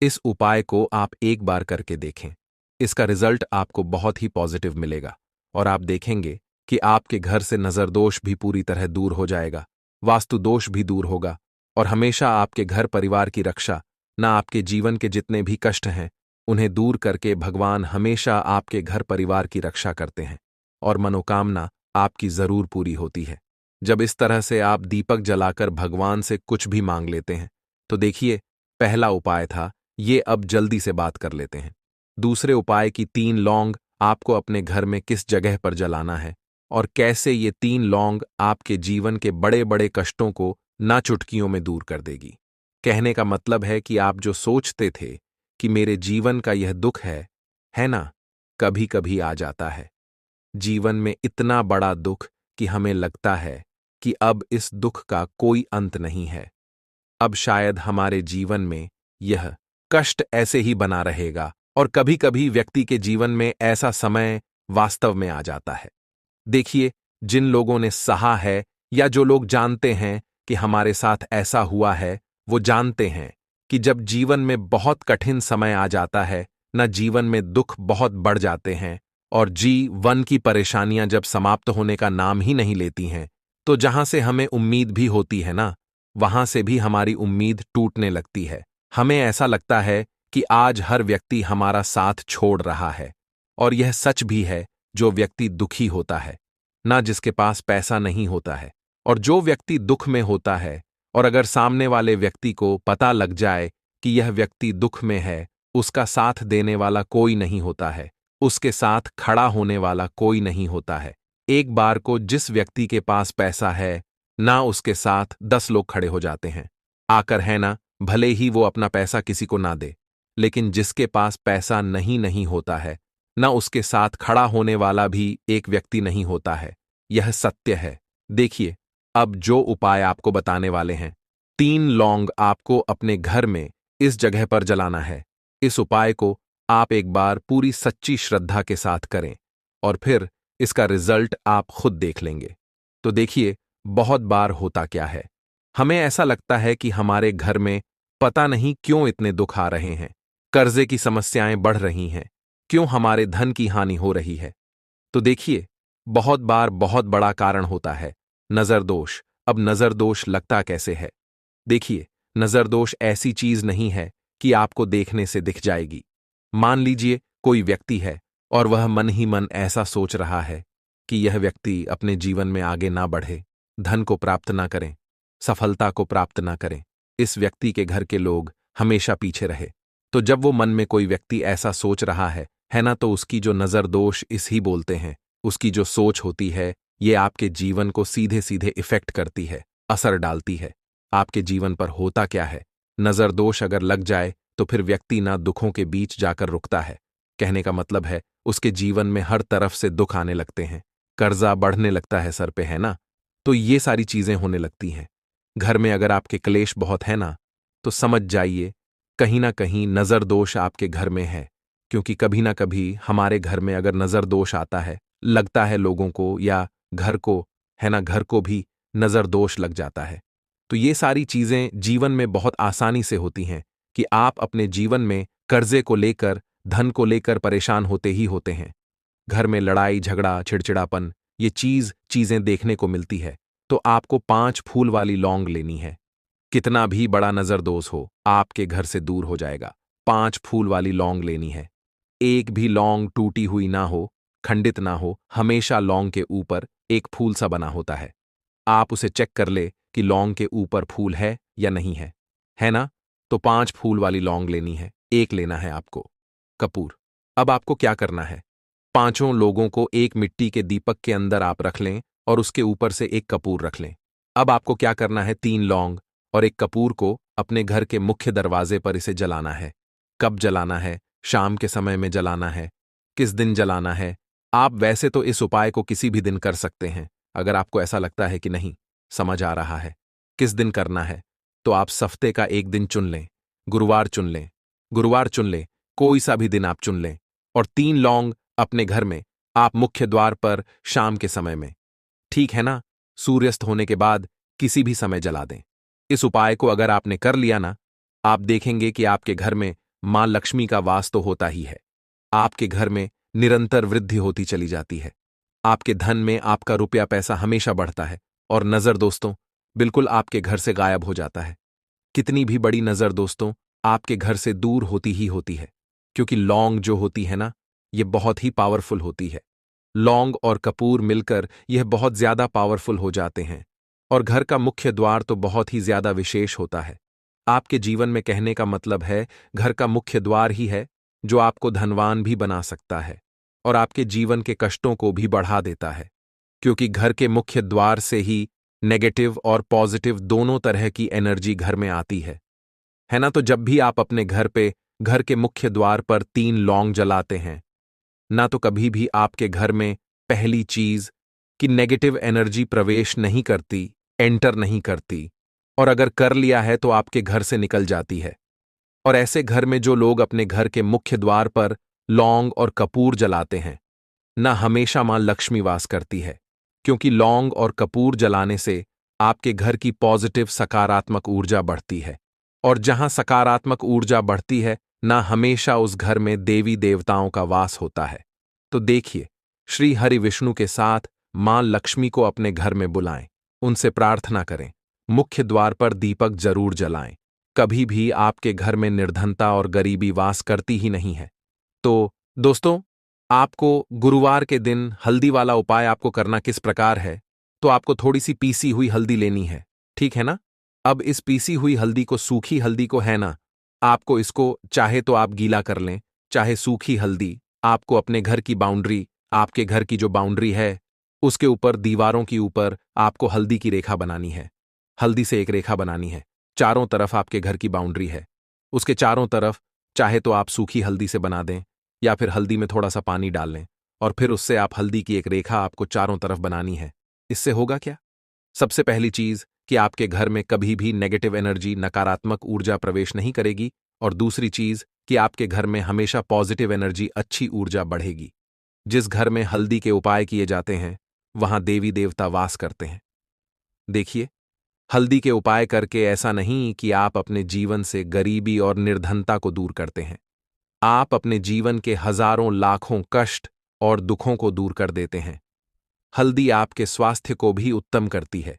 इस उपाय को आप एक बार करके देखें, इसका रिजल्ट आपको बहुत ही पॉजिटिव मिलेगा और आप देखेंगे कि आपके घर से नजर दोष भी पूरी तरह दूर हो जाएगा, वास्तु दोष भी दूर होगा और हमेशा आपके घर परिवार की रक्षा, ना आपके जीवन के जितने भी कष्ट हैं उन्हें दूर करके भगवान हमेशा आपके घर परिवार की रक्षा करते हैं और मनोकामना आपकी जरूर पूरी होती है। जब इस तरह से आप दीपक जलाकर भगवान से कुछ भी मांग लेते हैं, तो देखिए, पहला उपाय था ये, अब जल्दी से बात कर लेते हैं। दूसरे उपाय की 3 लौंग आपको अपने घर में किस जगह पर जलाना है और कैसे ये 3 लौंग आपके जीवन के बड़े बड़े कष्टों को ना चुटकियों में दूर कर देगी। कहने का मतलब है कि आप जो सोचते थे कि मेरे जीवन का यह दुख है ना, कभी कभी आ जाता है जीवन में इतना बड़ा दुख कि हमें लगता है कि अब इस दुख का कोई अंत नहीं है। अब शायद हमारे जीवन में यह कष्ट ऐसे ही बना रहेगा और कभी कभी व्यक्ति के जीवन में ऐसा समय वास्तव में आ जाता है। देखिए, जिन लोगों ने सहा है या जो लोग जानते हैं कि हमारे साथ ऐसा हुआ है, वो जानते हैं कि जब जीवन में बहुत कठिन समय आ जाता है ना, जीवन में दुख बहुत बढ़ जाते हैं, और जीवन की परेशानियां जब समाप्त होने का नाम ही नहीं लेती हैं, तो जहां से हमें उम्मीद भी होती है ना, वहां से भी हमारी उम्मीद टूटने लगती है। हमें ऐसा लगता है कि आज हर व्यक्ति हमारा साथ छोड़ रहा है। और यह सच भी है, जो व्यक्ति दुखी होता है, ना जिसके पास पैसा नहीं होता है, और जो व्यक्ति दुख में होता है, और अगर सामने वाले व्यक्ति को पता लग जाए कि यह व्यक्ति दुख में है, उसका साथ देने वाला कोई नहीं होता है, उसके साथ खड़ा होने वाला कोई नहीं होता है। एक बार को जिस व्यक्ति के पास पैसा है, ना उसके साथ 10 लोग खड़े हो जाते हैं आकर, है ना, भले ही वो अपना पैसा किसी को ना दे। लेकिन जिसके पास पैसा नहीं होता है, ना उसके साथ खड़ा होने वाला भी एक व्यक्ति नहीं होता है। यह सत्य है। देखिए, अब जो उपाय आपको बताने वाले हैं, 3 लौंग आपको अपने घर में इस जगह पर जलाना है। इस उपाय को आप एक बार पूरी सच्ची श्रद्धा के साथ करें और फिर इसका रिजल्ट आप खुद देख लेंगे। तो देखिए, बहुत बार होता क्या है, हमें ऐसा लगता है कि हमारे घर में पता नहीं क्यों इतने दुख आ रहे हैं, कर्जे की समस्याएं बढ़ रही हैं, क्यों हमारे धन की हानि हो रही है। तो देखिए, बहुत बार बहुत बड़ा कारण होता है नजर दोष। अब नजर दोष लगता कैसे है? देखिए, नजर दोष ऐसी चीज नहीं है कि आपको देखने से दिख जाएगी। मान लीजिए कोई व्यक्ति है और वह मन ही मन ऐसा सोच रहा है कि यह व्यक्ति अपने जीवन में आगे ना बढ़े, धन को प्राप्त ना करें, सफलता को प्राप्त ना करें, इस व्यक्ति के घर के लोग हमेशा पीछे रहे। तो जब वो मन में कोई व्यक्ति ऐसा सोच रहा है ना, तो उसकी जो नजर दोष इस ही बोलते हैं, उसकी जो सोच होती है, ये आपके जीवन को सीधे सीधे इफेक्ट करती है, असर डालती है। आपके जीवन पर होता क्या है, नजर दोष अगर लग जाए तो फिर व्यक्ति ना दुखों के बीच जाकर रुकता है। कहने का मतलब है, उसके जीवन में हर तरफ से दुख आने लगते हैं, कर्जा बढ़ने लगता है सर पे, है ना। तो ये सारी चीजें होने लगती हैं। घर में अगर आपके क्लेश बहुत है ना, तो समझ जाइए कहीं ना कहीं नजर दोष आपके घर में है। क्योंकि कभी ना कभी हमारे घर में अगर नजर दोष आता है, लगता है लोगों को या घर को, है ना, घर को भी नजर दोष लग जाता है। तो ये सारी चीजें जीवन में बहुत आसानी से होती हैं कि आप अपने जीवन में कर्जे को लेकर, धन को लेकर परेशान होते ही होते हैं। घर में लड़ाई झगड़ा, चिड़चिड़ापन, ये चीजें देखने को मिलती है। तो आपको 5 फूल वाली लौंग लेनी है। कितना भी बड़ा नजर दोष हो, आपके घर से दूर हो जाएगा। 5 फूल वाली लौंग लेनी है। एक भी लौंग टूटी हुई ना हो, खंडित ना हो, हमेशा लौंग के ऊपर एक फूल सा बना होता है। आप उसे चेक कर ले कि लौंग के ऊपर फूल है या नहीं है ना। तो 5 फूल वाली लौंग लेनी है। एक लेना है आपको कपूर। अब आपको क्या करना है, पांचों लोगों को एक मिट्टी के दीपक के अंदर आप रख लें और उसके ऊपर से एक कपूर रख लें। अब आपको क्या करना है, 3 लौंग और एक कपूर को अपने घर के मुख्य दरवाजे पर इसे जलाना है। कब जलाना है? शाम के समय में जलाना है। किस दिन जलाना है? आप वैसे तो इस उपाय को किसी भी दिन कर सकते हैं। अगर आपको ऐसा लगता है कि नहीं समझ आ रहा है किस दिन करना है, तो आप हफ्ते का एक दिन चुन लें। गुरुवार चुन लें, गुरुवार चुन लें, कोई सा भी दिन आप चुन लें। और 3 लौंग अपने घर में आप मुख्य द्वार पर शाम के समय में, ठीक है ना, सूर्यास्त होने के बाद किसी भी समय जला दें। इस उपाय को अगर आपने कर लिया ना, आप देखेंगे कि आपके घर में मां लक्ष्मी का वास तो होता ही है। आपके घर में निरंतर वृद्धि होती चली जाती है। आपके धन में आपका रुपया पैसा हमेशा बढ़ता है। और नजर दोस्तों बिल्कुल आपके घर से गायब हो जाता है। कितनी भी बड़ी नजर दोस्तों आपके घर से दूर होती ही होती है। क्योंकि लौंग जो होती है ना, ये बहुत ही पावरफुल होती है। लौंग और कपूर मिलकर यह बहुत ज्यादा पावरफुल हो जाते हैं। और घर का मुख्य द्वार तो बहुत ही ज्यादा विशेष होता है। आपके जीवन में कहने का मतलब है, घर का मुख्य द्वार ही है जो आपको धनवान भी बना सकता है और आपके जीवन के कष्टों को भी बढ़ा देता है। क्योंकि घर के मुख्य द्वार से ही नेगेटिव और पॉजिटिव दोनों तरह की एनर्जी घर में आती है ना। तो जब भी आप अपने घर पे घर के मुख्य द्वार पर 3 लौंग जलाते हैं ना, तो कभी भी आपके घर में पहली चीज कि नेगेटिव एनर्जी प्रवेश नहीं करती, एंटर नहीं करती, और अगर कर लिया है तो आपके घर से निकल जाती है। और ऐसे घर में जो लोग अपने घर के मुख्य द्वार पर लौंग और कपूर जलाते हैं ना, हमेशा मां लक्ष्मी वास करती है। क्योंकि लौंग और कपूर जलाने से आपके घर की पॉजिटिव सकारात्मक ऊर्जा बढ़ती है। और जहां सकारात्मक ऊर्जा बढ़ती है ना, हमेशा उस घर में देवी देवताओं का वास होता है। तो देखिए, श्री हरि विष्णु के साथ मां लक्ष्मी को अपने घर में बुलाएं, उनसे प्रार्थना करें, मुख्य द्वार पर दीपक जरूर जलाएं। कभी भी आपके घर में निर्धनता और गरीबी वास करती ही नहीं है। तो दोस्तों, आपको गुरुवार के दिन हल्दी वाला उपाय आपको करना किस प्रकार है? तो आपको थोड़ी सी पीसी हुई हल्दी लेनी है, ठीक है ना? अब इस पीसी हुई हल्दी को, सूखी हल्दी को है ना, आपको इसको चाहे तो आप गीला कर लें, चाहे सूखी हल्दी, आपको अपने घर की बाउंड्री, आपके घर की जो बाउंड्री है, उसके ऊपर, दीवारों के ऊपर आपको हल्दी की रेखा बनानी है। हल्दी से एक रेखा बनानी है। चारों तरफ आपके घर की बाउंड्री है, उसके चारों तरफ चाहे तो आप सूखी हल्दी से बना दें, या फिर हल्दी में थोड़ा सा पानी डाल लें, और फिर उससे आप हल्दी की एक रेखा आपको चारों तरफ बनानी है। इससे होगा क्या? सबसे पहली चीज कि आपके घर में कभी भी नेगेटिव एनर्जी, नकारात्मक ऊर्जा प्रवेश नहीं करेगी, और दूसरी चीज कि आपके घर में हमेशा पॉजिटिव एनर्जी, अच्छी ऊर्जा बढ़ेगी। जिस घर में हल्दी के उपाय किए जाते हैं, वहां देवी देवता वास करते हैं। देखिए, हल्दी के उपाय करके ऐसा नहीं कि आप अपने जीवन से गरीबी और निर्धनता को दूर करते हैं। आप अपने जीवन के हजारों लाखों कष्ट और दुखों को दूर कर देते हैं। हल्दी आपके स्वास्थ्य को भी उत्तम करती है।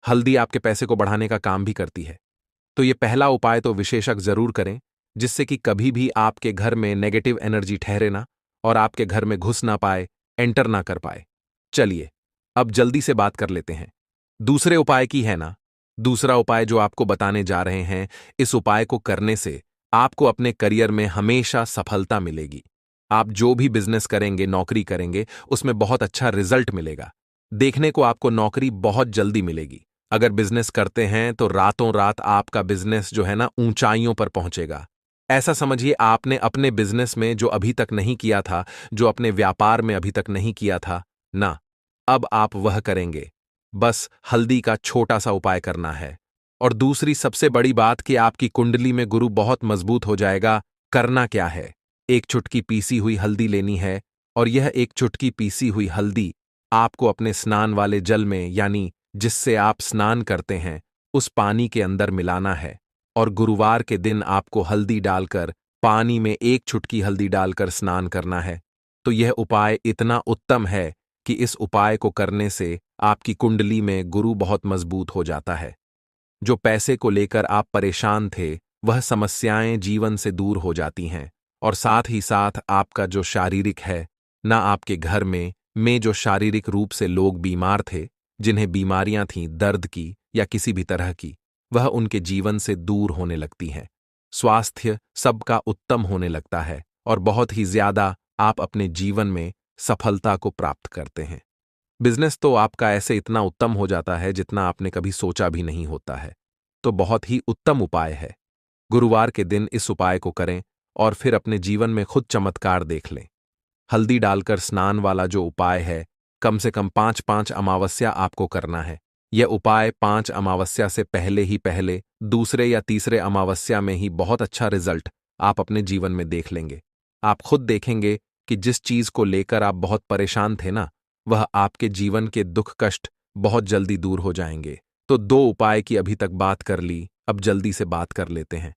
हल्दी आपके पैसे को बढ़ाने का काम भी करती है। तो ये पहला उपाय तो विशेषज्ञ जरूर करें, जिससे कि कभी भी आपके घर में नेगेटिव एनर्जी ठहरे ना, और आपके घर में घुस ना पाए, एंटर ना कर पाए। चलिए, अब जल्दी से बात कर लेते हैं दूसरे उपाय की, है ना? दूसरा उपाय जो आपको बताने जा रहे हैं, इस उपाय को करने से आपको अपने करियर में हमेशा सफलता मिलेगी। आप जो भी बिजनेस करेंगे, नौकरी करेंगे, उसमें बहुत अच्छा रिजल्ट मिलेगा। देखने को आपको नौकरी बहुत जल्दी मिलेगी। अगर बिजनेस करते हैं तो रातों रात आपका बिजनेस जो है ना, ऊंचाइयों पर पहुंचेगा। ऐसा समझिए, आपने अपने बिजनेस में जो अभी तक नहीं किया था, जो अपने व्यापार में अभी तक नहीं किया था ना, अब आप वह करेंगे। बस हल्दी का छोटा सा उपाय करना है। और दूसरी सबसे बड़ी बात कि आपकी कुंडली में गुरु बहुत मजबूत हो जाएगा। करना क्या है? एक चुटकी पीसी हुई हल्दी लेनी है, और यह एक चुटकी पीसी हुई हल्दी आपको अपने स्नान वाले जल में, यानी जिससे आप स्नान करते हैं, उस पानी के अंदर मिलाना है। और गुरुवार के दिन आपको हल्दी डालकर, पानी में एक चुटकी हल्दी डालकर स्नान करना है। तो यह उपाय इतना उत्तम है कि इस उपाय को करने से आपकी कुंडली में गुरु बहुत मजबूत हो जाता है। जो पैसे को लेकर आप परेशान थे, वह समस्याएं जीवन से दूर हो जाती हैं, और साथ ही साथ आपका जो शारीरिक है ना, आपके घर में जो शारीरिक रूप से लोग बीमार थे, जिन्हें बीमारियां थीं दर्द की या किसी भी तरह की, वह उनके जीवन से दूर होने लगती हैं। स्वास्थ्य सबका उत्तम होने लगता है, और बहुत ही ज्यादा आप अपने जीवन में सफलता को प्राप्त करते हैं। बिजनेस तो आपका ऐसे इतना उत्तम हो जाता है जितना आपने कभी सोचा भी नहीं होता है। तो बहुत ही उत्तम उपाय है। गुरुवार के दिन इस उपाय को करें, और फिर अपने जीवन में खुद चमत्कार देख लें। हल्दी डालकर स्नान वाला जो उपाय है, कम से कम 5-5 अमावस्या आपको करना है। यह उपाय 5 अमावस्या से पहले ही पहले, दूसरे या तीसरे अमावस्या में ही बहुत अच्छा रिजल्ट आप अपने जीवन में देख लेंगे। आप खुद देखेंगे कि जिस चीज को लेकर आप बहुत परेशान थे ना, वह आपके जीवन के दुख कष्ट बहुत जल्दी दूर हो जाएंगे। तो 2 उपाय की अभी तक बात कर ली, अब जल्दी से बात कर लेते हैं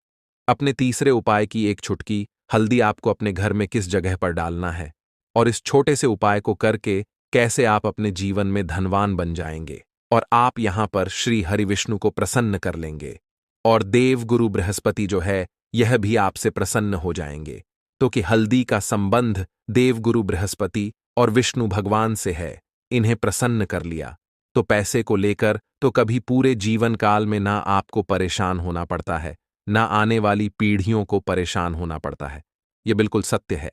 अपने तीसरे उपाय की। एक चुटकी हल्दी आपको अपने घर में किस जगह पर डालना है, और इस छोटे से उपाय को करके कैसे आप अपने जीवन में धनवान बन जाएंगे, और आप यहां पर श्री हरि विष्णु को प्रसन्न कर लेंगे, और देव गुरु बृहस्पति जो है, यह भी आपसे प्रसन्न हो जाएंगे। तो कि हल्दी का संबंध देव गुरु बृहस्पति और विष्णु भगवान से है, इन्हें प्रसन्न कर लिया तो पैसे को लेकर तो कभी पूरे जीवन काल में ना आपको परेशान होना पड़ता है, ना आने वाली पीढ़ियों को परेशान होना पड़ता है। यह बिल्कुल सत्य है।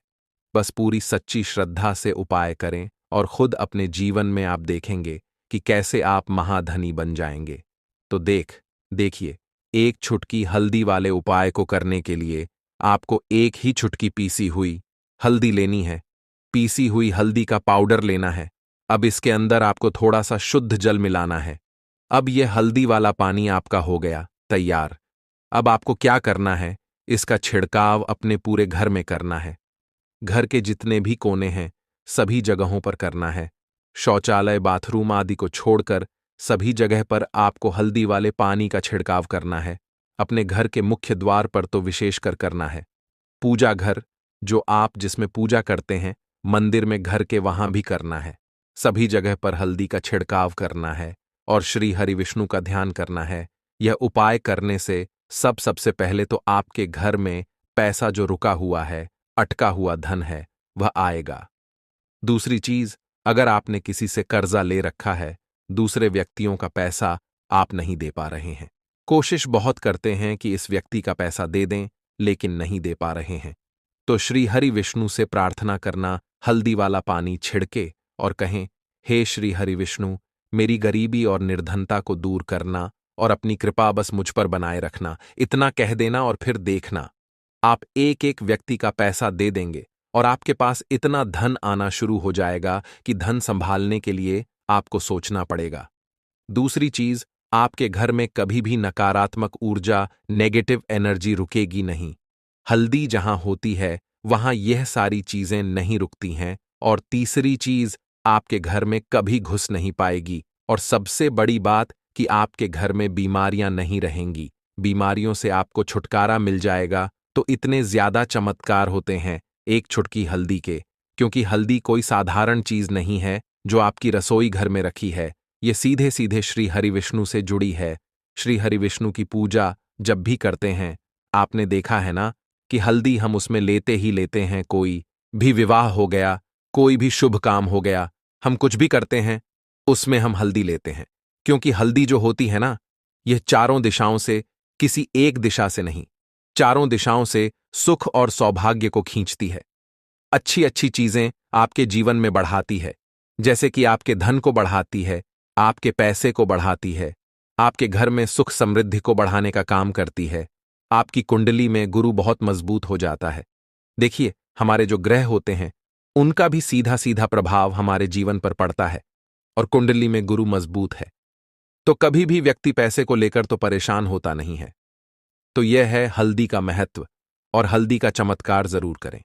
बस पूरी सच्ची श्रद्धा से उपाय करें, और खुद अपने जीवन में आप देखेंगे कि कैसे आप महाधनी बन जाएंगे। तो देखिए, एक चुटकी हल्दी वाले उपाय को करने के लिए आपको एक ही चुटकी पीसी हुई हल्दी लेनी है। पीसी हुई हल्दी का पाउडर लेना है। अब इसके अंदर आपको थोड़ा सा शुद्ध जल मिलाना है। अब यह हल्दी वाला पानी आपका हो गया तैयार। अब आपको क्या करना है, इसका छिड़काव अपने पूरे घर में करना है। घर के जितने भी कोने हैं, सभी जगहों पर करना है। शौचालय, बाथरूम आदि को छोड़कर सभी जगह पर आपको हल्दी वाले पानी का छिड़काव करना है। अपने घर के मुख्य द्वार पर तो विशेषकर करना है। पूजा घर, जो आप जिसमें पूजा करते हैं, मंदिर में घर के वहां भी करना है। सभी जगह पर हल्दी का छिड़काव करना है और श्री हरि विष्णु का ध्यान करना है। यह उपाय करने से सबसे पहले तो आपके घर में पैसा जो रुका हुआ है, अटका हुआ धन है, वह आएगा। दूसरी चीज, अगर आपने किसी से कर्जा ले रखा है, दूसरे व्यक्तियों का पैसा आप नहीं दे पा रहे हैं, कोशिश बहुत करते हैं कि इस व्यक्ति का पैसा दे दें, लेकिन नहीं दे पा रहे हैं, तो श्री हरि विष्णु से प्रार्थना करना, हल्दी वाला पानी छिड़के और कहें, हे श्री हरि विष्णु, मेरी गरीबी और निर्धनता को दूर करना और अपनी कृपा बस मुझ पर बनाए रखना। इतना कह देना और फिर देखना, आप एक एक व्यक्ति का पैसा दे देंगे और आपके पास इतना धन आना शुरू हो जाएगा कि धन संभालने के लिए आपको सोचना पड़ेगा। दूसरी चीज, आपके घर में कभी भी नकारात्मक ऊर्जा, नेगेटिव एनर्जी रुकेगी नहीं। हल्दी जहां होती है वहां यह सारी चीजें नहीं रुकती हैं। और तीसरी चीज, आपके घर में कभी घुस नहीं पाएगी। और सबसे बड़ी बात कि आपके घर में बीमारियां नहीं रहेंगी, बीमारियों से आपको छुटकारा मिल जाएगा। तो इतने ज्यादा चमत्कार होते हैं एक चुटकी हल्दी के, क्योंकि हल्दी कोई साधारण चीज नहीं है जो आपकी रसोई घर में रखी है। ये सीधे सीधे श्री हरि विष्णु से जुड़ी है। श्री हरि विष्णु की पूजा जब भी करते हैं, आपने देखा है ना कि हल्दी हम उसमें लेते ही लेते हैं। कोई भी विवाह हो गया, कोई भी शुभ काम हो गया, हम कुछ भी करते हैं उसमें हम हल्दी लेते हैं, क्योंकि हल्दी जो होती है ना, यह चारों दिशाओं से, किसी एक दिशा से नहीं, चारों दिशाओं से सुख और सौभाग्य को खींचती है। अच्छी अच्छी चीजें आपके जीवन में बढ़ाती है, जैसे कि आपके धन को बढ़ाती है, आपके पैसे को बढ़ाती है, आपके घर में सुख समृद्धि को बढ़ाने का काम करती है। आपकी कुंडली में गुरु बहुत मजबूत हो जाता है। देखिए, हमारे जो ग्रह होते हैं उनका भी सीधा सीधा प्रभाव हमारे जीवन पर पड़ता है, और कुंडली में गुरु मजबूत है तो कभी भी व्यक्ति पैसे को लेकर तो परेशान होता नहीं है। तो यह है हल्दी का महत्व, और हल्दी का चमत्कार जरूर करें।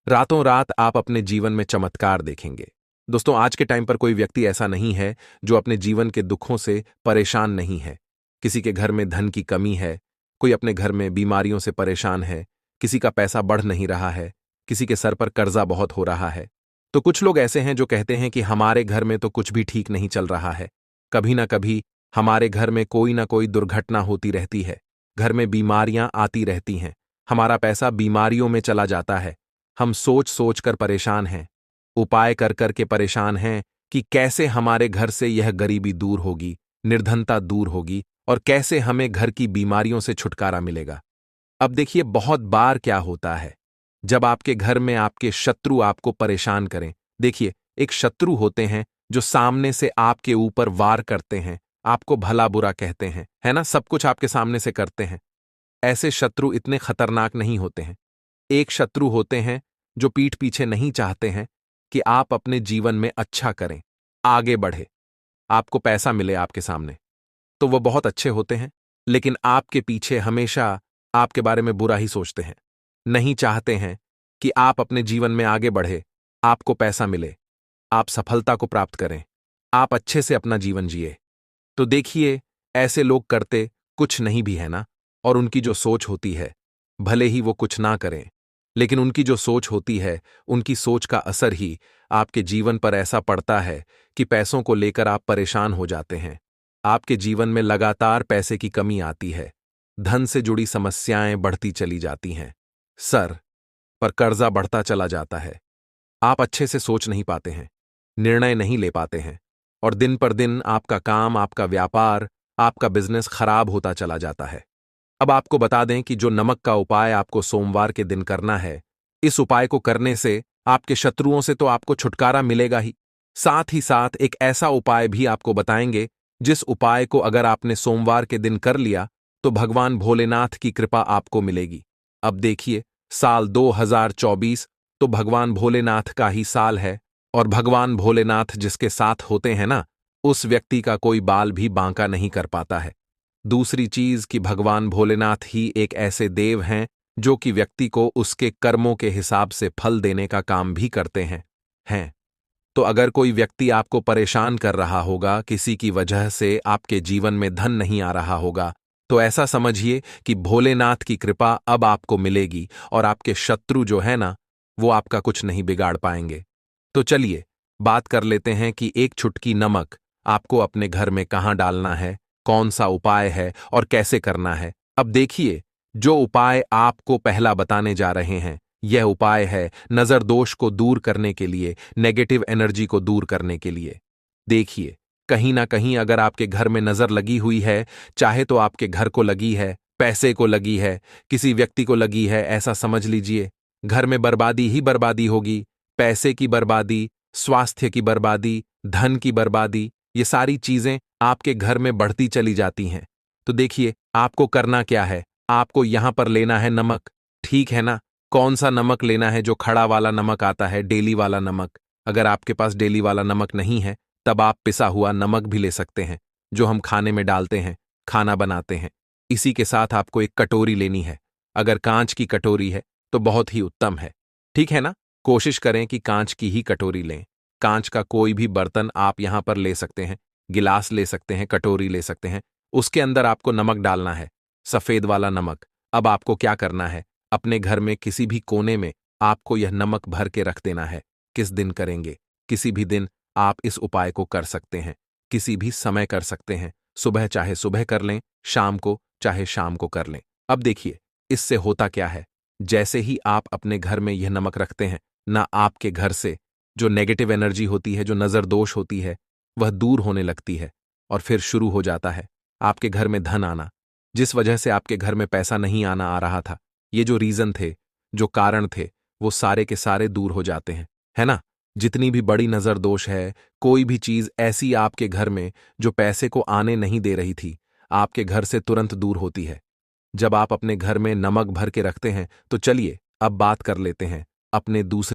रातों रात आप अपने जीवन में चमत्कार देखेंगे। दोस्तों, आज के टाइम पर कोई व्यक्ति ऐसा नहीं है जो अपने जीवन के दुखों से परेशान नहीं है। किसी के घर में धन की कमी है, कोई अपने घर में बीमारियों से परेशान है, किसी का पैसा बढ़ नहीं रहा है, किसी के सर पर कर्जा बहुत हो रहा है। तो कुछ लोग ऐसे हैं जो कहते हैं कि हमारे घर में तो कुछ भी ठीक नहीं चल रहा है, कभी ना कभी हमारे घर में कोई ना कोई दुर्घटना होती रहती है, घर में बीमारियां आती रहती हैं, हमारा पैसा बीमारियों में चला जाता है। हम सोच सोच कर परेशान हैं, उपाय कर कर के परेशान हैं कि कैसे हमारे घर से यह गरीबी दूर होगी, निर्धनता दूर होगी, और कैसे हमें घर की बीमारियों से छुटकारा मिलेगा। अब देखिए, बहुत बार क्या होता है जब आपके घर में आपके शत्रु आपको परेशान करें। देखिए, एक शत्रु होते हैं जो सामने से आपके ऊपर वार करते हैं, आपको भला बुरा कहते हैं, है ना, सब कुछ आपके सामने से करते हैं। ऐसे शत्रु इतने खतरनाक नहीं होते हैं। एक शत्रु होते हैं जो पीठ पीछे नहीं चाहते हैं कि आप अपने जीवन में अच्छा करें, आगे बढ़े, आपको पैसा मिले आपके सामने, तो वो बहुत अच्छे होते हैं, लेकिन आपके पीछे हमेशा आपके बारे में बुरा ही सोचते हैं, नहीं चाहते हैं कि आप अपने जीवन में आगे बढ़े, आपको पैसा मिले, आप सफलता को प्राप्त करें, आप अच्छे से अपना जीवन जिए। तो देखिए, ऐसे लोग करते कुछ नहीं भी है ना, और उनकी जो सोच होती है, भले ही वो कुछ ना करें, लेकिन उनकी जो सोच होती है, उनकी सोच का असर ही आपके जीवन पर ऐसा पड़ता है कि पैसों को लेकर आप परेशान हो जाते हैं। आपके जीवन में लगातार पैसे की कमी आती है, धन से जुड़ी समस्याएं बढ़ती चली जाती हैं, सर पर कर्जा बढ़ता चला जाता है, आप अच्छे से सोच नहीं पाते हैं, निर्णय नहीं ले पाते हैं, और दिन पर दिन आपका काम, आपका व्यापार, आपका बिजनेस खराब होता चला जाता है। अब आपको बता दें कि जो नमक का उपाय आपको सोमवार के दिन करना है, इस उपाय को करने से आपके शत्रुओं से तो आपको छुटकारा मिलेगा ही, साथ ही साथ एक ऐसा उपाय भी आपको बताएंगे जिस उपाय को अगर आपने सोमवार के दिन कर लिया तो भगवान भोलेनाथ की कृपा आपको मिलेगी। अब देखिए, साल 2024 तो भगवान भोलेनाथ का ही साल है, और भगवान भोलेनाथ जिसके साथ होते हैं ना, उस व्यक्ति का कोई बाल भी बांका नहीं कर पाता है। दूसरी चीज कि भगवान भोलेनाथ ही एक ऐसे देव हैं जो कि व्यक्ति को उसके कर्मों के हिसाब से फल देने का काम भी करते हैं। तो अगर कोई व्यक्ति आपको परेशान कर रहा होगा, किसी की वजह से आपके जीवन में धन नहीं आ रहा होगा, तो ऐसा समझिए कि भोलेनाथ की कृपा अब आपको मिलेगी, और आपके शत्रु जो है ना, वो आपका कुछ नहीं बिगाड़ पाएंगे। तो चलिए बात कर लेते हैं कि एक चुटकी नमक आपको अपने घर में कहाँ डालना है, कौन सा उपाय है और कैसे करना है। अब देखिए, जो उपाय आपको पहला बताने जा रहे हैं, यह उपाय है नजर दोष को दूर करने के लिए, नेगेटिव एनर्जी को दूर करने के लिए। देखिए, कहीं ना कहीं अगर आपके घर में नजर लगी हुई है, चाहे तो आपके घर को लगी है, पैसे को लगी है, किसी व्यक्ति को लगी है, ऐसा समझ लीजिए, घर में बर्बादी ही बर्बादी होगी। पैसे की बर्बादी, स्वास्थ्य की बर्बादी, धन की बर्बादी, ये सारी चीजें आपके घर में बढ़ती चली जाती हैं। तो देखिए, आपको करना क्या है, आपको यहां पर लेना है नमक। ठीक है ना? कौन सा नमक लेना है? जो खड़ा वाला नमक आता है, डेली वाला नमक। अगर आपके पास डेली वाला नमक नहीं है, तब आप पिसा हुआ नमक भी ले सकते हैं, जो हम खाने में डालते हैं, खाना बनाते हैं। इसी के साथ आपको एक कटोरी लेनी है। अगर कांच की कटोरी है तो बहुत ही उत्तम है। ठीक है ना? कोशिश करें कि कांच की ही कटोरी लें। कांच का कोई भी बर्तन आप यहां पर ले सकते हैं, गिलास ले सकते हैं, कटोरी ले सकते हैं। उसके अंदर आपको नमक डालना है, सफेद वाला नमक। अब आपको क्या करना है, अपने घर में किसी भी कोने में आपको यह नमक भर के रख देना है। किस दिन करेंगे? किसी भी दिन आप इस उपाय को कर सकते हैं, किसी भी समय कर सकते हैं। सुबह चाहे सुबह कर लें, शाम को चाहे शाम को कर लें। अब देखिए, इससे होता क्या है, जैसे ही आप अपने घर में यह नमक रखते हैं ना, आपके घर से जो नेगेटिव एनर्जी होती है, जो नजर दोष होती है, वह दूर होने लगती है। और फिर शुरू हो जाता है आपके घर में धन आना। जिस वजह से आपके घर में पैसा नहीं आना आ रहा था, ये जो रीजन थे, जो कारण थे, वो सारे के सारे दूर हो जाते हैं, है ना? जितनी भी बड़ी नजर दोष है, कोई भी चीज ऐसी आपके घर में जो पैसे को आने नहीं दे रही थी, आपके घर से तुरंत दूर होती है जब आप अपने घर में नमक भर के रखते हैं। तो चलिए अब बात कर लेते हैं अपने दूसरे